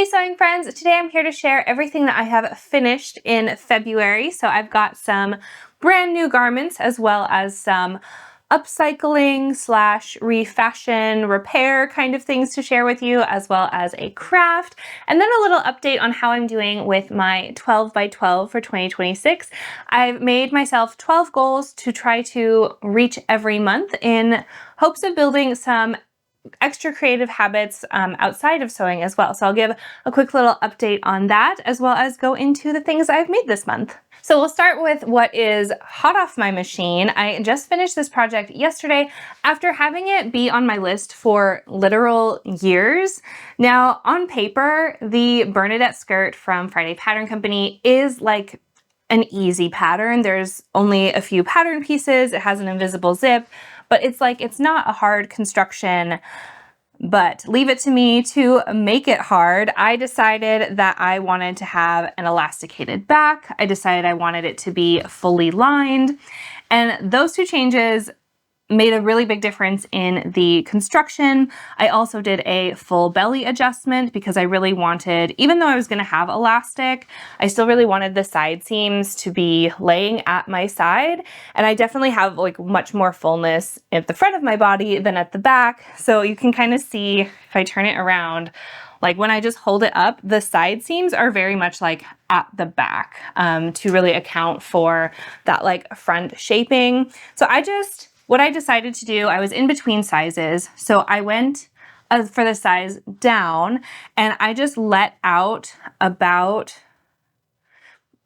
Hey sewing friends, today I'm here to share everything that I have finished in February. So I've got some brand new garments as well as some upcycling slash refashion repair kind of things to share with you, as well as a craft, and then a little update on how I'm doing with my 12 by 12 for 2026. I've made myself 12 goals to try to reach every month in hopes of building some extra creative habits outside of sewing as well. So I'll give a quick little update on that, as well as go into the things I've made this month. So we'll start with what is hot off my machine. I just finished this project yesterday after having it be on my list for literal years. Now, on paper, the Bernadette Skirt from Friday Pattern Company is like an easy pattern. There's only a few pattern pieces. It has an invisible zip, but it's not a hard construction. But leave it to me to make it hard. I decided that I wanted to have an elasticated back. I decided I wanted it to be fully lined. And those two changes made a really big difference in the construction. I also did a full belly adjustment because I really wanted, even though I was gonna have elastic, I still really wanted the side seams to be laying at my side. And I definitely have like much more fullness at the front of my body than at the back. So you can kind of see, if I turn it around, like when I just hold it up, the side seams are very much like at the back to really account for that like front shaping. So what I decided to do, I was in between sizes. So I went for the size down and I just let out about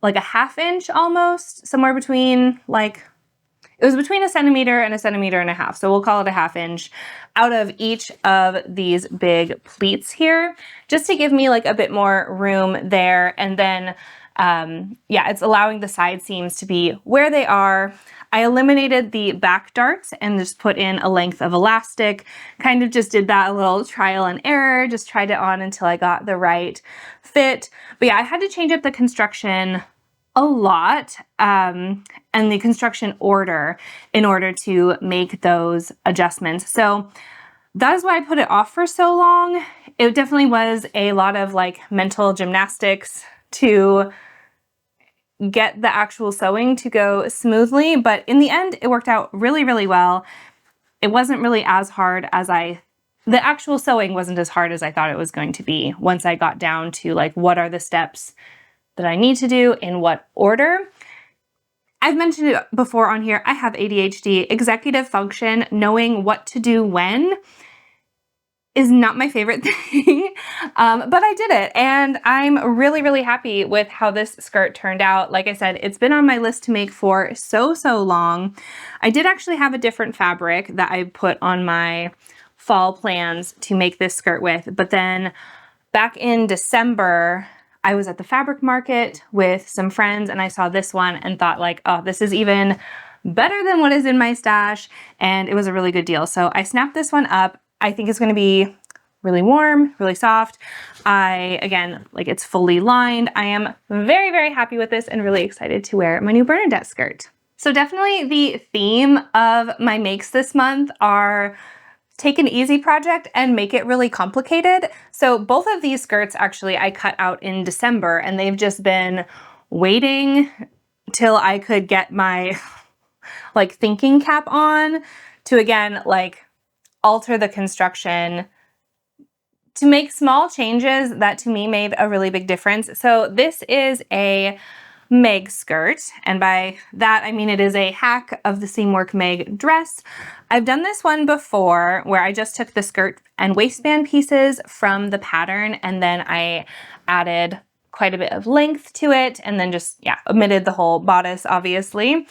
like a ½ inch almost, somewhere between it was between 1 centimeter and 1.5 centimeters. So we'll call it a ½ inch out of each of these big pleats here, just to give me like a bit more room there. And then, yeah, it's allowing the side seams to be where they are. I eliminated the back darts and just put in a length of elastic, kind of just did that a little trial and error, just tried it on until I got the right fit. But yeah, I had to change up the construction a lot and the construction order in order to make those adjustments. So that is why I put it off for so long. It definitely was a lot of like mental gymnastics to get the actual sewing to go smoothly, but in the end, it worked out really, really well. It wasn't really as hard as the actual sewing wasn't as hard as I thought it was going to be once I got down to like, what are the steps that I need to do in what order. I've mentioned it before on here, I have ADHD. Executive function, knowing what to do when, is not my favorite thing, but I did it and I'm really, really happy with how this skirt turned out. Like I said, it's been on my list to make for so long. I did actually have a different fabric that I put on my fall plans to make this skirt with, but then back in December, I was at the fabric market with some friends and I saw this one and thought like, oh, this is even better than what is in my stash, and it was a really good deal. So I snapped this one up. I think it's going to be really warm, really soft. Again, like it's fully lined. I am very, very happy with this and really excited to wear my new Bernadette skirt. So definitely the theme of my makes this month are take an easy project and make it really complicated. So both of these skirts actually I cut out in December and they've just been waiting till I could get my like thinking cap on to again, like alter the construction to make small changes that to me made a really big difference. So this is a Meg skirt, and by that I mean it is a hack of the Seamwork Meg dress. I've done this one before where I just took the skirt and waistband pieces from the pattern and then I added quite a bit of length to it and then just, yeah, omitted the whole bodice, obviously.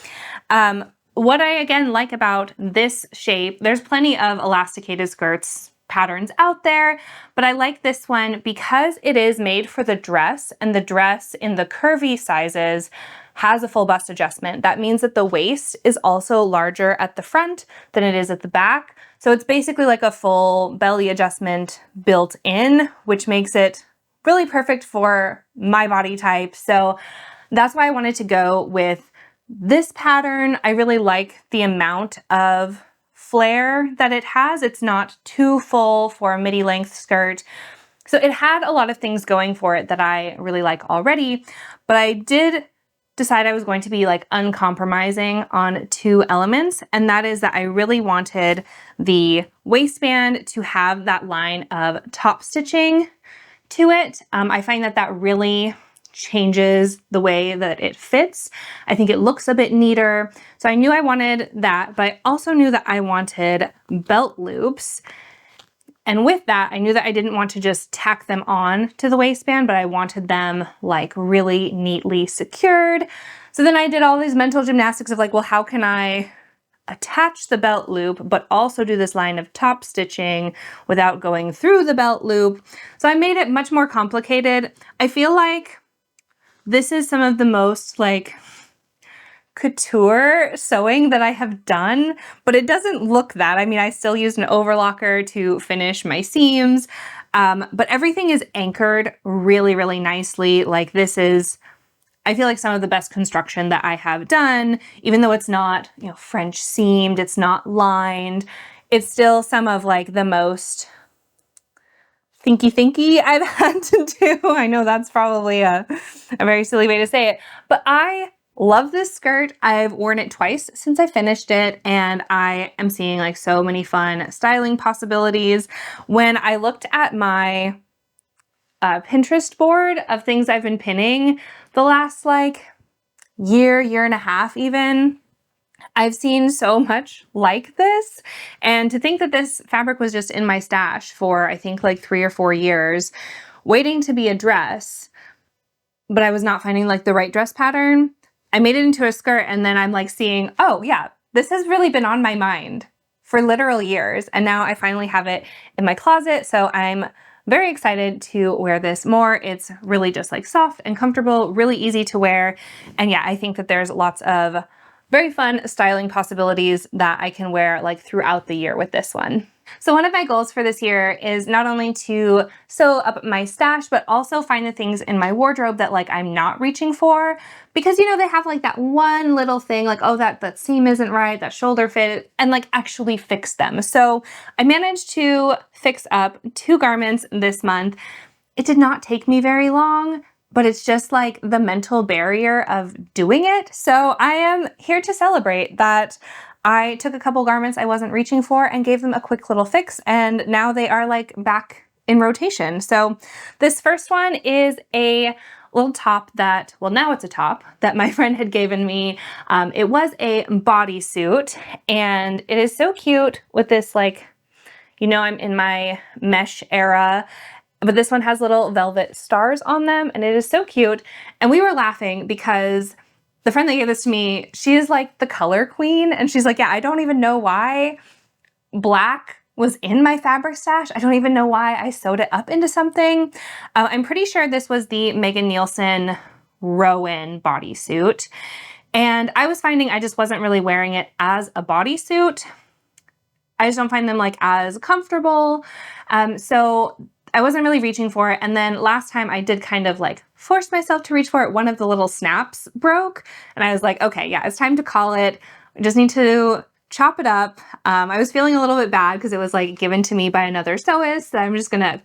What I again like about this shape, there's plenty of elasticated skirts patterns out there, but I like this one because it is made for the dress, and the dress in the curvy sizes has a full bust adjustment. That means that the waist is also larger at the front than it is at the back. So it's basically like a full belly adjustment built in, which makes it really perfect for my body type. So that's why I wanted to go with this pattern. I really like the amount of flare that it has. It's not too full for a midi length skirt. So it had a lot of things going for it that I really like already, but I did decide I was going to be like uncompromising on two elements, and that is that I really wanted the waistband to have that line of top stitching to it. I find that that really changes the way that it fits. I think it looks a bit neater. So I knew I wanted that, but I also knew that I wanted belt loops. And with that, I knew that I didn't want to just tack them on to the waistband, but I wanted them like really neatly secured. So then I did all these mental gymnastics of like, well, how can I attach the belt loop, but also do this line of top stitching without going through the belt loop? So I made it much more complicated. I feel like this is some of the most like couture sewing that I have done, but it doesn't look that. I mean, I still used an overlocker to finish my seams, but everything is anchored really, really nicely. Like this is, I feel like some of the best construction that I have done, even though it's not, you know, French seamed, it's not lined, it's still some of like the most thinky I've had to do. I know that's probably a very silly way to say it, but I love this skirt. I've worn it twice since I finished it, and I am seeing like so many fun styling possibilities. When I looked at my Pinterest board of things I've been pinning the last like year and a half even, I've seen so much like this. And to think that this fabric was just in my stash for I think like 3 or 4 years, waiting to be a dress, but I was not finding like the right dress pattern. I made it into a skirt, and then I'm like seeing, oh yeah, this has really been on my mind for literal years. And now I finally have it in my closet. So I'm very excited to wear this more. It's really just like soft and comfortable, really easy to wear. And yeah, I think that there's lots of very fun styling possibilities that I can wear like throughout the year with this one. So one of my goals for this year is not only to sew up my stash, but also find the things in my wardrobe that like I'm not reaching for, because you know, they have like that one little thing like, oh, that seam isn't right, that shoulder fit, and like actually fix them. So I managed to fix up 2 garments this month. It did not take me very long, but it's just like the mental barrier of doing it. So I am here to celebrate that I took a couple garments I wasn't reaching for and gave them a quick little fix, and now they are like back in rotation. So this first one is a little top that, well, now it's a top that my friend had given me. It was a bodysuit, and it is so cute with this like, you know, I'm in my mesh era, but this one has little velvet stars on them, and it is so cute. And we were laughing because the friend that gave this to me, she is like the color queen, and she's like, yeah, I don't even know why black was in my fabric stash. I don't even know why I sewed it up into something. I'm pretty sure this was the Nielsen Rowan bodysuit, and I was finding I just wasn't really wearing it as a bodysuit. I just don't find them like as comfortable. So I wasn't really reaching for it. And then last time I did kind of like force myself to reach for it. One of the little snaps broke, and I was like, okay, yeah, it's time to call it. I just need to chop it up. I was feeling a little bit bad because it was like given to me by another sewist, so I'm just gonna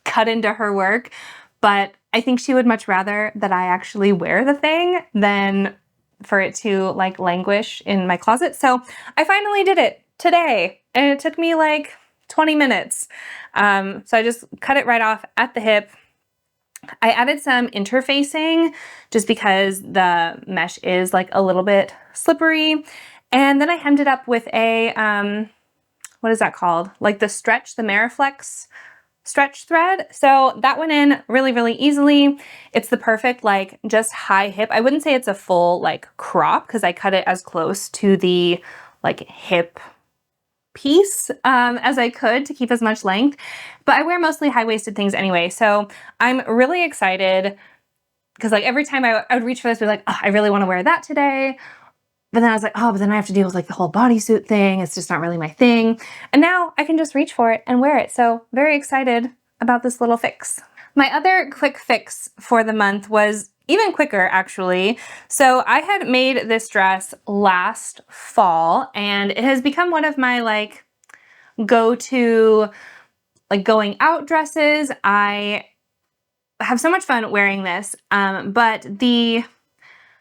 cut into her work. But I think she would much rather that I actually wear the thing than for it to like languish in my closet. So I finally did it today, and it took me like 20 minutes. So I just cut it right off at the hip. I added some interfacing just because the mesh is like a little bit slippery. And then I hemmed it up with a, what is that called? Like the stretch, the Mariflex stretch thread. So that went in really, really easily. It's the perfect like just high hip. I wouldn't say it's a full like crop because I cut it as close to the like hip piece as I could to keep as much length, but I wear mostly high-waisted things anyway. So I'm really excited because like every time I would reach for this, be like, oh, I really want to wear that today. But then I was like, oh, but then I have to deal with like the whole bodysuit thing. It's just not really my thing. And now I can just reach for it and wear it. So very excited about this little fix. My other quick fix for the month was even quicker actually. So I had made this dress last fall, and it has become one of my like go-to like going out dresses. I have so much fun wearing this, but the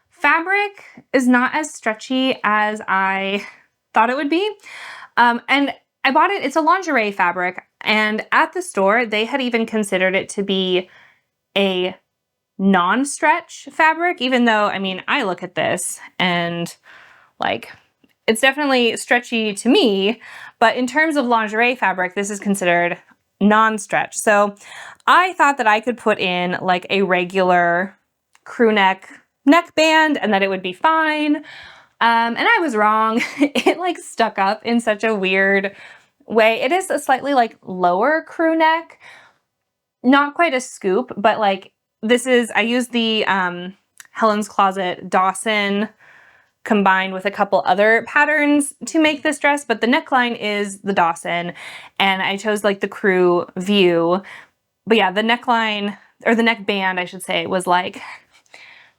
fabric is not as stretchy as I thought it would be. And I bought it, it's a lingerie fabric, and at the store, they had even considered it to be a non-stretch fabric, even though, I mean, I look at this and like, it's definitely stretchy to me, but in terms of lingerie fabric, this is considered non-stretch. So I thought that I could put in like a regular crew neck neckband and that it would be fine. And I was wrong. It like stuck up in such a weird way. It is a slightly like lower crew neck, not quite a scoop, but like this is, I used the Helen's Closet Dawson combined with a couple other patterns to make this dress, but the neckline is the Dawson, and I chose like the crew view. But yeah, the neckline, or the neckband, I should say, was like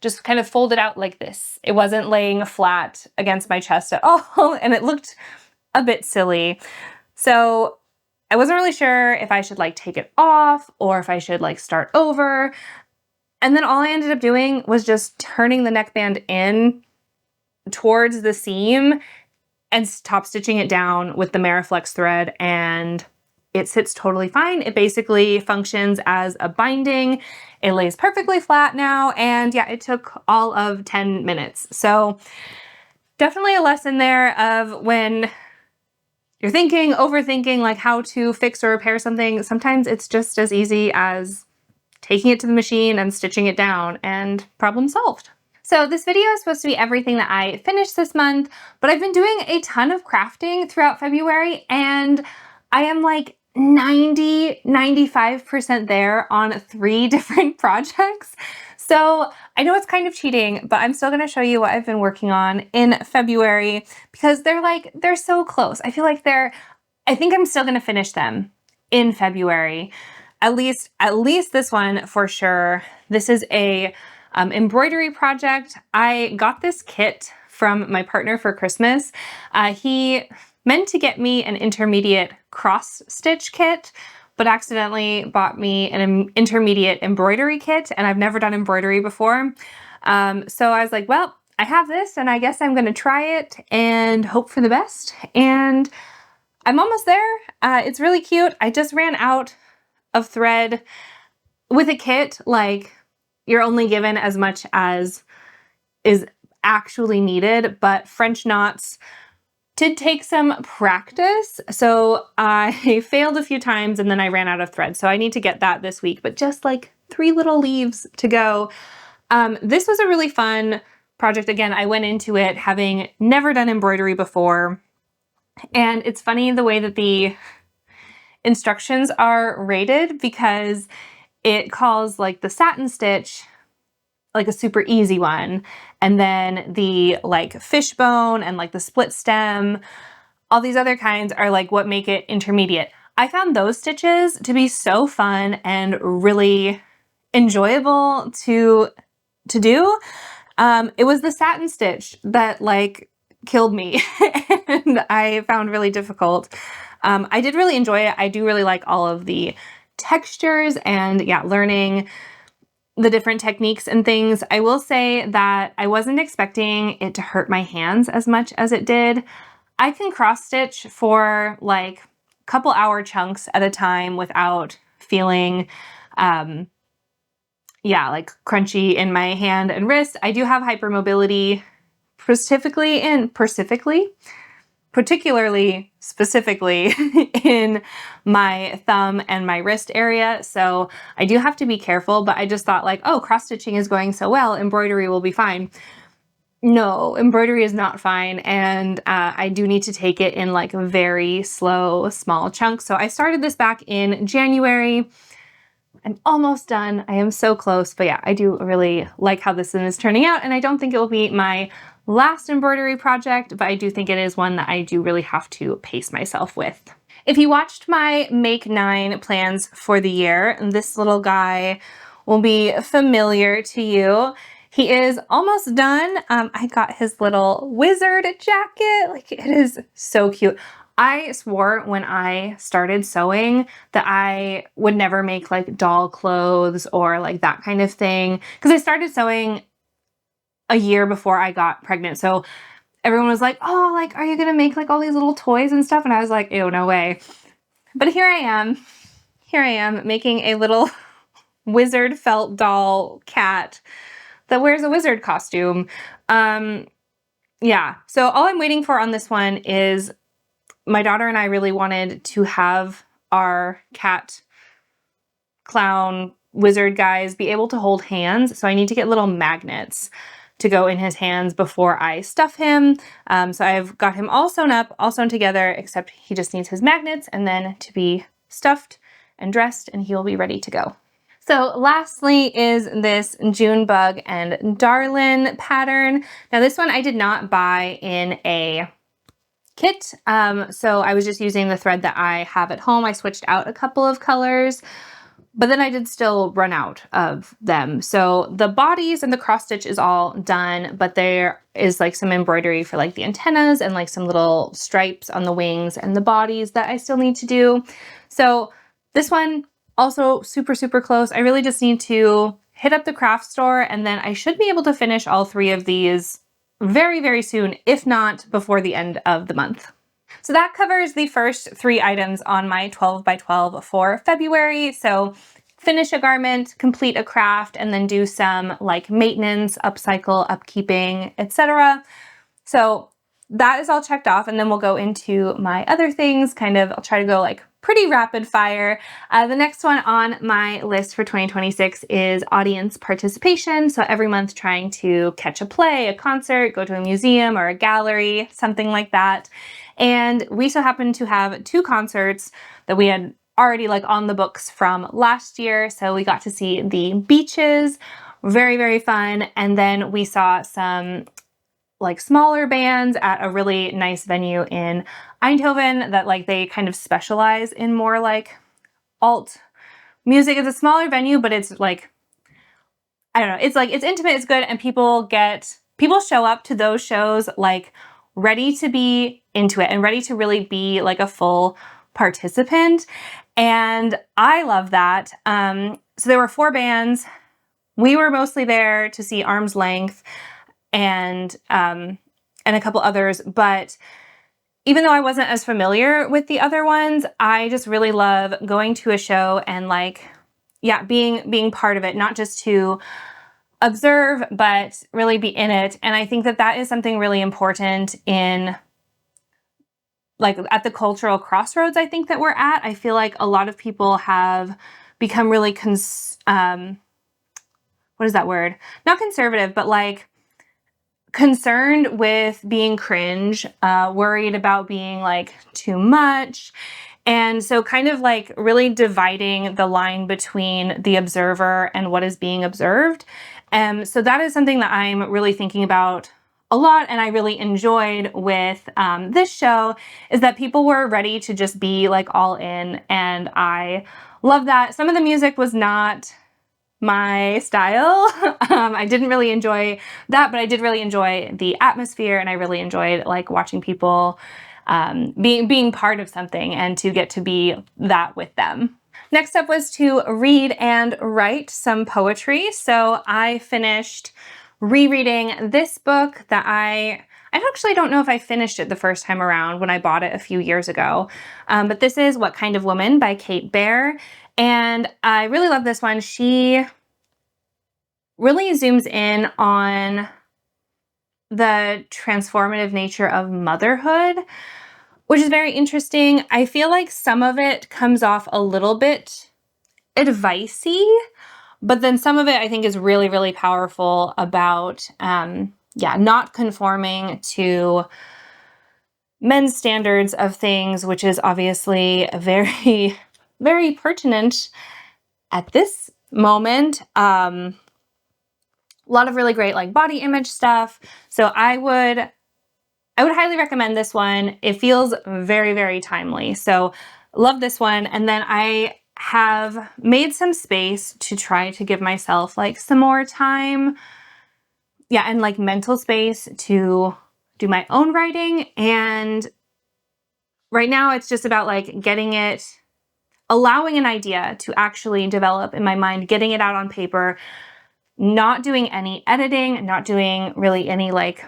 just kind of folded out like this. It wasn't laying flat against my chest at all, and it looked a bit silly. So I wasn't really sure if I should like take it off or if I should like start over. And then all I ended up doing was just turning the neckband in towards the seam and top stitching it down with the Mariflex thread, and it sits totally fine. It basically functions as a binding. It lays perfectly flat now, and yeah, it took all of 10 minutes. So definitely a lesson there of when you're thinking, overthinking like how to fix or repair something, sometimes it's just as easy as taking it to the machine and stitching it down, and problem solved. So this video is supposed to be everything that I finished this month, but I've been doing a ton of crafting throughout February, and I am like 95% there on 3 different projects. So I know it's kind of cheating, but I'm still gonna show you what I've been working on in February because they're so close. I feel like I think I'm still gonna finish them in February. At least this one for sure. This is a embroidery project. I got this kit from my partner for Christmas. He meant to get me an intermediate cross stitch kit, but accidentally bought me an intermediate embroidery kit, and I've never done embroidery before. So I was like, well, I have this and I guess I'm gonna try it and hope for the best. And I'm almost there. It's really cute. I just ran out of thread. With a kit, like, you're only given as much as is actually needed, but French knots did take some practice. So I failed a few times and then I ran out of thread. So I need to get that this week, but just like 3 little leaves to go. This was a really fun project. Again, I went into it having never done embroidery before. And it's funny the way that the instructions are rated, because it calls like the satin stitch like a super easy one, and then the like fishbone and like the split stem, all these other kinds are like what make it intermediate. I found those stitches to be so fun and really enjoyable to do. It was the satin stitch that like killed me and I found really difficult. I did really enjoy it. I do really like all of the textures and yeah, learning the different techniques and things. I will say that I wasn't expecting it to hurt my hands as much as it did. I can cross stitch for like a couple hour chunks at a time without feeling yeah, like crunchy in my hand and wrist. I do have hypermobility specifically in my thumb and my wrist area. So I do have to be careful, but I just thought like, oh, cross stitching is going so well, embroidery will be fine. No, embroidery is not fine. And I do need to take it in like very slow, small chunks. So I started this back in January. I'm almost done. I am so close, but yeah, I do really like how this one is turning out, and I don't think it will be my last embroidery project, but I do think it is one that I do really have to pace myself with. If you watched my Make 9 plans for the year, this little guy will be familiar to you. He is almost done. I got his little wizard jacket. Like, it is so cute. I swore when I started sewing that I would never make like doll clothes or like that kind of thing, because I started sewing a year before I got pregnant. So everyone was like, oh, like, are you gonna make like all these little toys and stuff? And I was like, ew, no way. But here I am making a little wizard felt doll cat that wears a wizard costume. Yeah, so all I'm waiting for on this one is my daughter and I really wanted to have our cat clown wizard guys be able to hold hands. So I need to get little magnets to go in his hands before I stuff him. So I've got him all sewn up, all sewn together, except he just needs his magnets and then to be stuffed and dressed, and he'll be ready to go. So lastly is this Junebug and Darlin pattern. Now this one I did not buy in a kit. So I was just using the thread that I have at home. I switched out a couple of colors, but then I did still run out of them. So the bodies and the cross stitch is all done, but there is like some embroidery for like the antennas and like some little stripes on the wings and the bodies that I still need to do. So this one also super, super close. I really just need to hit up the craft store, and then I should be able to finish all 3 of these very, very soon, if not before the end of the month. So that covers the first 3 items on my 12 by 12 for February. So finish a garment, complete a craft, and then do some like maintenance, upcycle, upkeeping, etc. So that is all checked off, and then we'll go into my other things. I'll try to go like pretty rapid fire. The next one on my list for 2026 is audience participation. So every month trying to catch a play, a concert, go to a museum or a gallery, something like that. And we so happen to have 2 concerts that we had already like on the books from last year. So we got to see the Beaches, very, very fun. And then we saw some like smaller bands at a really nice venue in Eindhoven that like they kind of specialize in more like alt music. It's a smaller venue, but it's like, I don't know, it's like, it's intimate, it's good, and people show up to those shows like ready to be into it and ready to really be like a full participant. And I love that. So there were 4 bands. We were mostly there to see Arm's Length and a couple others, but even though I wasn't as familiar with the other ones, I just really love going to a show and like, yeah, being part of it, not just to observe, but really be in it. And I think that that is something really important in like at the cultural crossroads I think that we're at. I feel like a lot of people have become really what is that word? Not conservative, but like concerned with being cringe, worried about being like too much. And so kind of like really dividing the line between the observer and what is being observed. So that is something that I'm really thinking about a lot, and I really enjoyed with this show, is that people were ready to just be like all in, and I love that. Some of the music was not my style. I didn't really enjoy that, but I did really enjoy the atmosphere, and I really enjoyed like watching people being part of something and to get to be that with them. Next up was to read and write some poetry. So I finished rereading this book that I actually don't know if I finished it the first time around when I bought it a few years ago. But this is What Kind of Woman by Kate Baer. And I really love this one. She really zooms in on the transformative nature of motherhood, which is very interesting. I feel like some of it comes off a little bit advicey, but then some of it I think is really, really powerful about, not conforming to men's standards of things, which is obviously very, very pertinent at this moment. A lot of really great like body image stuff. So I would highly recommend this one. It feels very, very timely. So love this one. And then I have made some space to try to give myself like some more time. Yeah, and like mental space to do my own writing. And right now it's just about like allowing an idea to actually develop in my mind, getting it out on paper, not doing any editing, not doing really any like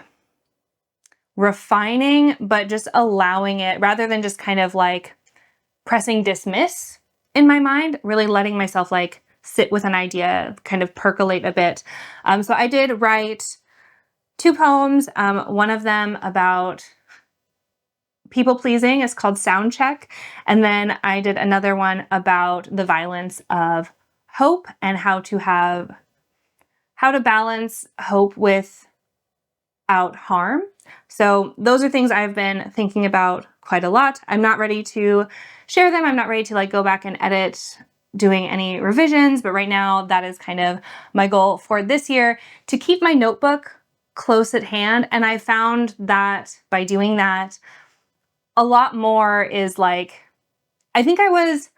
refining, but just allowing it rather than just kind of like pressing dismiss in my mind, really letting myself like sit with an idea, kind of percolate a bit. So I did write 2 poems, one of them about people pleasing is called Sound Check. And then I did another one about the violence of hope and how to balance hope without harm. So those are things I've been thinking about quite a lot. I'm not ready to share them. I'm not ready to like go back and edit doing any revisions, but right now that is kind of my goal for this year, to keep my notebook close at hand. And I found that by doing that, a lot more is like, I think I was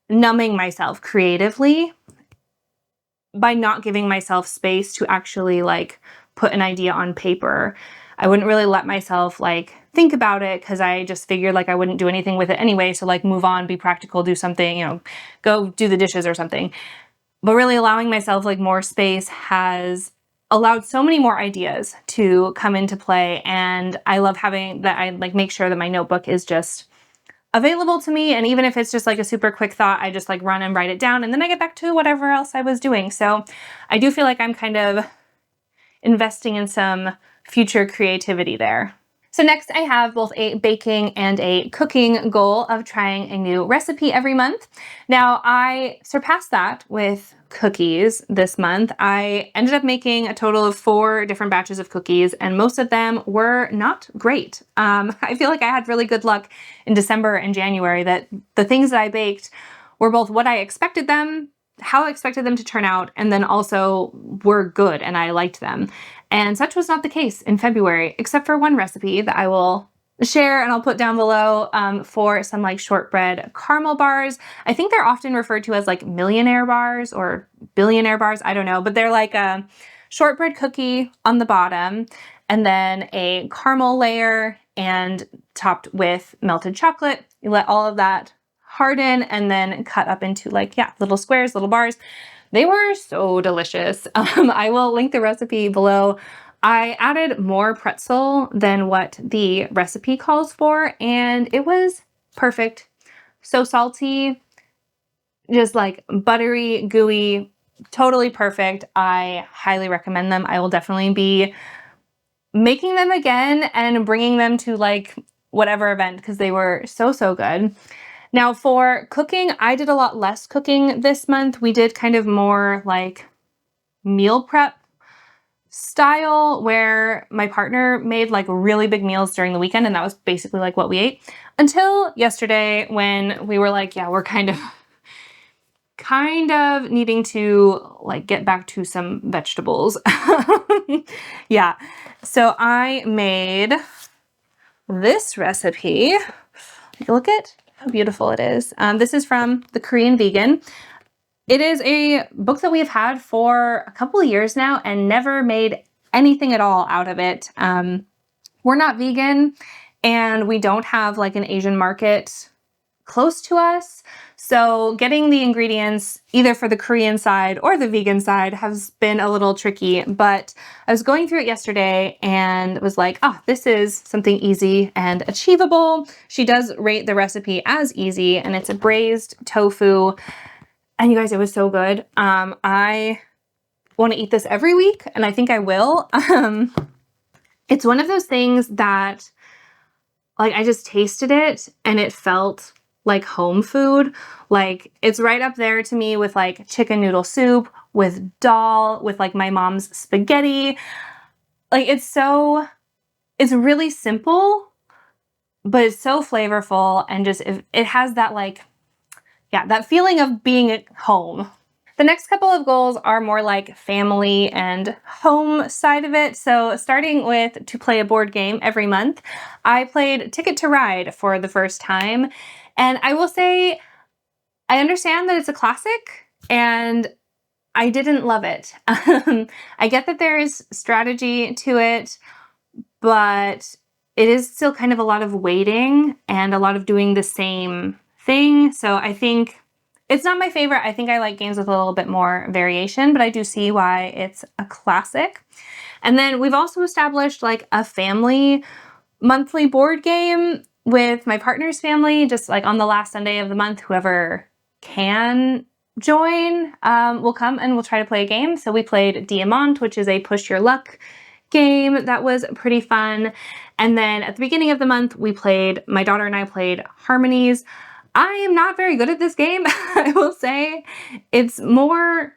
numbing myself creatively by not giving myself space to actually like put an idea on paper. I wouldn't really let myself like think about it because I just figured like I wouldn't do anything with it anyway. So like move on, be practical, do something, you know, go do the dishes or something. But really allowing myself like more space has allowed so many more ideas to come into play. And I love having that. I like make sure that my notebook is just available to me. And even if it's just like a super quick thought, I just like run and write it down and then I get back to whatever else I was doing. So I do feel like I'm kind of investing in some future creativity there. So next I have both a baking and a cooking goal of trying a new recipe every month. Now I surpassed that with cookies this month. I ended up making a total of 4 different batches of cookies and most of them were not great. I feel like I had really good luck in December and January that the things that I baked were both what I expected them, how I expected them to turn out, and then also were good and I liked them. And such was not the case in February, except for one recipe that I will share and I'll put down below for some like shortbread caramel bars. I think they're often referred to as like millionaire bars or billionaire bars. I don't know, but they're like a shortbread cookie on the bottom and then a caramel layer and topped with melted chocolate. You let all of that harden and then cut up into like, yeah, little squares, little bars. They were so delicious. I will link the recipe below. I added more pretzel than what the recipe calls for, and it was perfect. So salty, just like buttery, gooey, totally perfect. I highly recommend them. I will definitely be making them again and bringing them to like whatever event because they were so, so good. Now for cooking, I did a lot less cooking this month. We did kind of more like meal prep style where my partner made like really big meals during the weekend and that was basically like what we ate until yesterday when we were like, yeah, we're kind of needing to like get back to some vegetables. Yeah. So I made this recipe. Look at how beautiful it is. This is from The Korean Vegan. It is a book that we have had for a couple of years now and never made anything at all out of it. We're not vegan and we don't have like an Asian market close to us. So getting the ingredients either for the Korean side or the vegan side has been a little tricky, but I was going through it yesterday and was like, oh, this is something easy and achievable. She does rate the recipe as easy and it's a braised tofu. And you guys, it was so good. I want to eat this every week and I think I will. It's one of those things that like I just tasted it and it felt like home food. Like it's right up there to me with like chicken noodle soup, with dal, with like my mom's spaghetti. Like it's really simple, but it's so flavorful and just, it has that like, yeah, that feeling of being at home. The next couple of goals are more like family and home side of it. So starting with to play a board game every month, I played Ticket to Ride for the first time. And I will say, I understand that it's a classic and I didn't love it. I get that there is strategy to it, but it is still kind of a lot of waiting and a lot of doing the same thing. So I think it's not my favorite. I think I like games with a little bit more variation, but I do see why it's a classic. And then we've also established like a family monthly board game with my partner's family, just like on the last Sunday of the month, whoever can join will come and we'll try to play a game. So we played Diamant, which is a push your luck game that was pretty fun. And then at the beginning of the month, my daughter and I played Harmonies. I am not very good at this game, I will say. It's more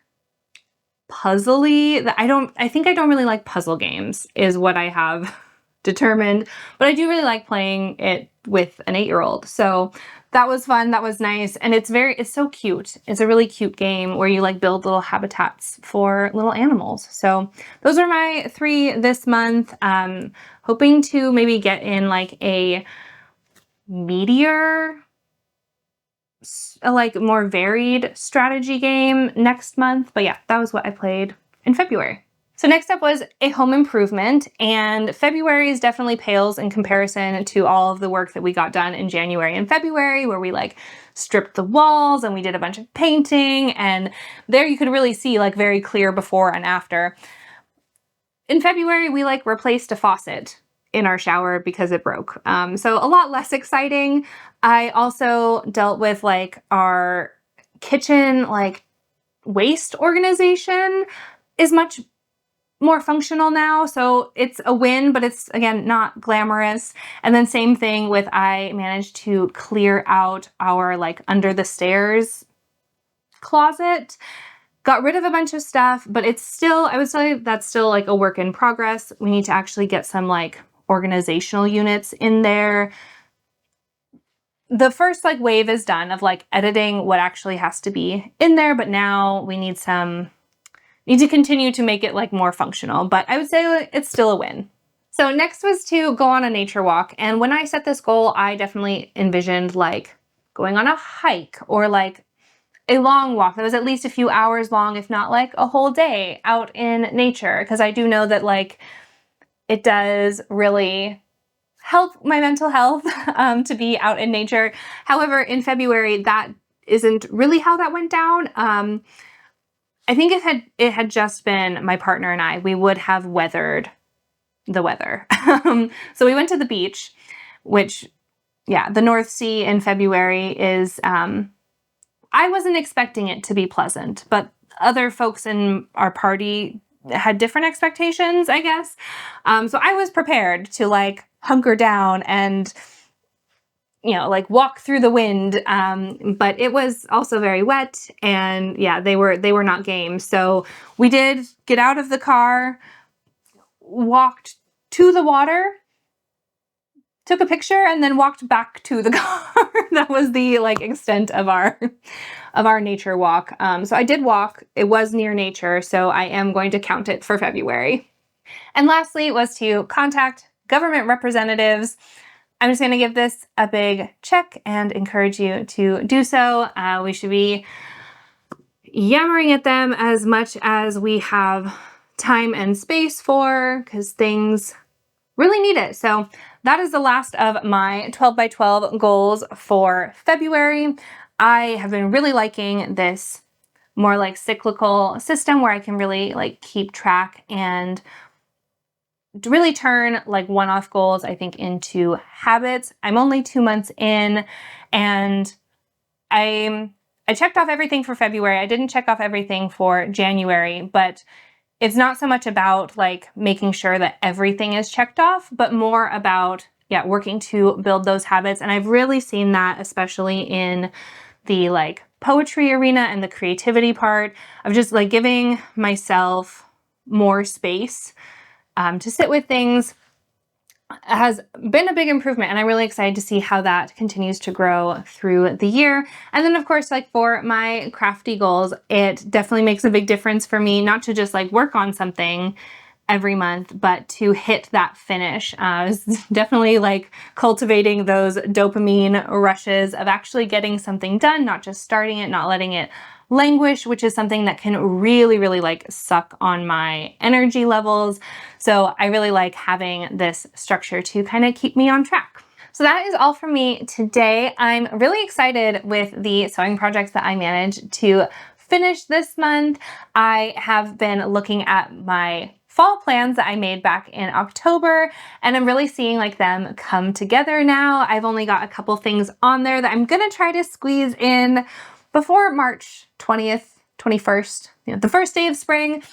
puzzly. I think I don't really like puzzle games is what I have determined, but I do really like playing it with an 8-year-old. So that was fun. That was nice. And it's so cute. It's a really cute game where you like build little habitats for little animals. So those are my 3 this month. Hoping to maybe get in like a meatier, like more varied strategy game next month. But yeah, that was what I played in February. So next up was a home improvement, and February's definitely pales in comparison to all of the work that we got done in January and February, where we like stripped the walls and we did a bunch of painting, and there you could really see like very clear before and after. In February, we like replaced a faucet in our shower because it broke. So a lot less exciting. I also dealt with like our kitchen like waste organization is much more functional now. So it's a win, but it's again, not glamorous. And then same thing with, I managed to clear out our like under the stairs closet, got rid of a bunch of stuff, but it's still, I would say that's still like a work in progress. We need to actually get some like organizational units in there. The first like wave is done of like editing what actually has to be in there, but now we need to continue to make it like more functional, but I would say it's still a win. So next was to go on a nature walk. And when I set this goal, I definitely envisioned like going on a hike or like a long walk that was at least a few hours long, if not like a whole day out in nature. Cause I do know that like it does really help my mental health to be out in nature. However, in February, that isn't really how that went down. I think if it had just been my partner and I, we would have weathered the weather. So we went to the beach, which, yeah, the North Sea in February is, I wasn't expecting it to be pleasant, but other folks in our party had different expectations, I guess. So I was prepared to like hunker down and like walk through the wind. But it was also very wet, and yeah, they were not game. So we did get out of the car, walked to the water, took a picture, and then walked back to the car. That was the like extent of our nature walk. So I did walk. It was near nature, so I am going to count it for February. And lastly was to contact government representatives. I'm just going to give this a big check and encourage you to do so. We should be yammering at them as much as we have time and space for, because things really need it. So that is the last of my 12 by 12 goals for February. I have been really liking this more like cyclical system where I can really like keep track and really turn like one-off goals, I think, into habits. I'm only 2 months in, and I checked off everything for February. I didn't check off everything for January, but it's not so much about like making sure that everything is checked off, but more about, yeah, working to build those habits. And I've really seen that, especially in the like poetry arena and the creativity part of just like giving myself more space to sit with things has been a big improvement, and I'm really excited to see how that continues to grow through the year. And then of course, like for my crafty goals, it definitely makes a big difference for me not to just like work on something every month, but to hit that finish is definitely like cultivating those dopamine rushes of actually getting something done, not just starting it, not letting it languish, which is something that can really, really like suck on my energy levels. So I really like having this structure to kind of keep me on track. So that is all from me today. I'm really excited with the sewing projects that I managed to finish this month. I have been looking at my fall plans that I made back in October, and I'm really seeing like them come together now. I've only got a couple things on there that I'm gonna try to squeeze in before March 20th, 21st, the first day of spring.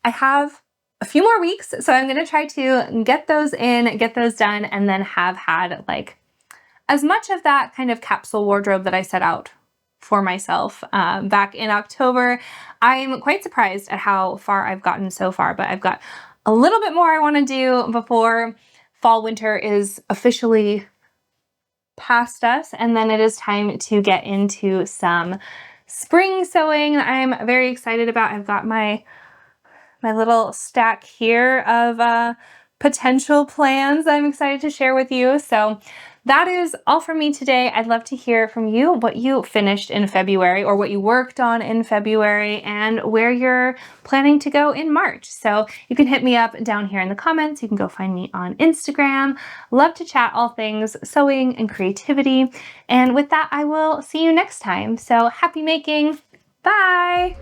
I have a few more weeks, so I'm gonna try to get those in, get those done, and then have had like as much of that kind of capsule wardrobe that I set out for myself back in October. I'm quite surprised at how far I've gotten so far, but I've got a little bit more I want to do before fall winter is officially past us, and then it is time to get into some spring sewing I'm very excited about. I've got my little stack here of potential plans I'm excited to share with you. So that is all from me today. I'd love to hear from you what you finished in February or what you worked on in February and where you're planning to go in March. So you can hit me up down here in the comments. You can go find me on Instagram. Love to chat all things sewing and creativity. And with that, I will see you next time. So happy making. Bye.